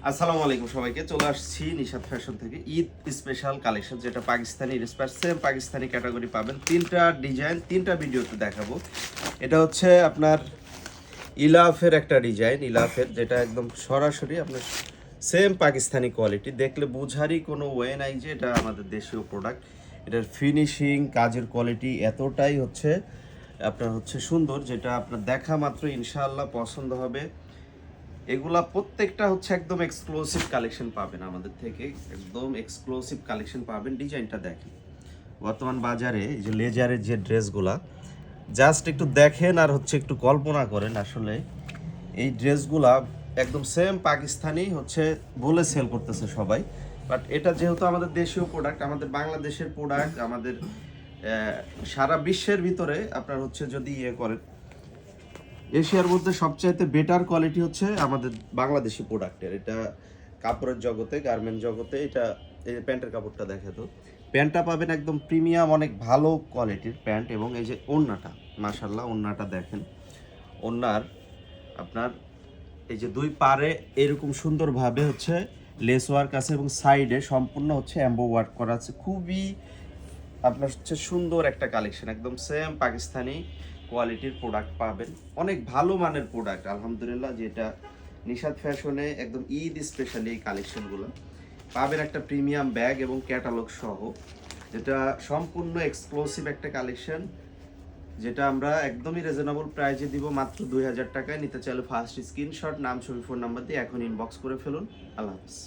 আসসালামু আলাইকুম সবাইকে। চলে আসছি নিশাত ফ্যাশন থেকে ঈদ স্পেশাল কালেকশন, যেটা পাকিস্তানি সেম পাকিস্তানি ক্যাটাগরি পাবেন। তিনটা ডিজাইন তিনটা ভিডিওতে দেখাবো। এটা হচ্ছে আপনার ইলাফের একটা ডিজাইন, ইলাফের যেটা একদম সরাসরি আপনার সেম পাকিস্তানি কোয়ালিটি, দেখলে বোঝারই কোনো ওয়ে নাই যে এটা আমাদের দেশীয় প্রোডাক্ট। এটার ফিনিশিং কাজের কোয়ালিটি এতটাই হচ্ছে আপনার হচ্ছে সুন্দর, যেটা আপনার দেখা মাত্র ইনশাআল্লাহ পছন্দ হবে। এগুলা প্রত্যেকটা হচ্ছে একদম এক্সক্লুসিভ কালেকশন পাবেন আমাদের থেকে, একদম এক্সক্লুসিভ কালেকশন পাবেন। ডিজাইনটা দেখেন, বর্তমান বাজারে এই যে লেজারের যে ড্রেসগুলা, জাস্ট একটু দেখেন আর হচ্ছে একটু কল্পনা করেন আসলে এই ড্রেসগুলা একদম সেম পাকিস্তানি হচ্ছে বলে সেল করতেছে সবাই। বাট এটা যেহেতু আমাদের দেশীয় প্রোডাক্ট, আমাদের বাংলাদেশের প্রোডাক্ট, আমাদের সারা বিশ্বের ভিতরে আপনার হচ্ছে যদি করেন, এশিয়ার মধ্যে সবচাইতে বেটার কোয়ালিটি হচ্ছে আমাদের বাংলাদেশি প্রোডাক্টের। এটা কাপড়ের জগতে, গার্মেন্ট জগতে, এটা এই যে প্যান্টের কাপড়টা দেখে, তো প্যান্টটা পাবেন একদম প্রিমিয়াম, অনেক ভালো কোয়ালিটির প্যান্ট। এবং এই যে ওড়নাটা, মাশাল্লাহ ওড়নাটা দেখেন, ওড়নার আপনার এই যে দুই পারে এরকম সুন্দরভাবে হচ্ছে লেস ওয়ার্ক আছে এবং সাইডে সম্পূর্ণ হচ্ছে এমবো ওয়ার্ক করা আছে। খুবই আপনার হচ্ছে সুন্দর একটা কালেকশন, একদম সেম পাকিস্তানি কোয়ালিটির প্রোডাক্ট পাবেন, অনেক ভালো মানের প্রোডাক্ট আলহামদুলিল্লাহ। যেটা নিশাত ফ্যাশনে একদম ঈদ স্পেশালি এই কালেকশনগুলো পাবেন একটা প্রিমিয়াম ব্যাগ এবং ক্যাটালগ সহ, যেটা সম্পূর্ণ এক্সক্লুসিভ একটা কালেকশন, যেটা আমরা একদমই রিজনেবল প্রাইজে দিব মাত্র 2000 টাকায়। নিতে চাইলে ফার্স্ট স্ক্রিনশট, নাম, ছবি, ফোন নাম্বার দিয়ে এখন ইনবক্স করে ফেলুন। আল্লাহ হাফিজ।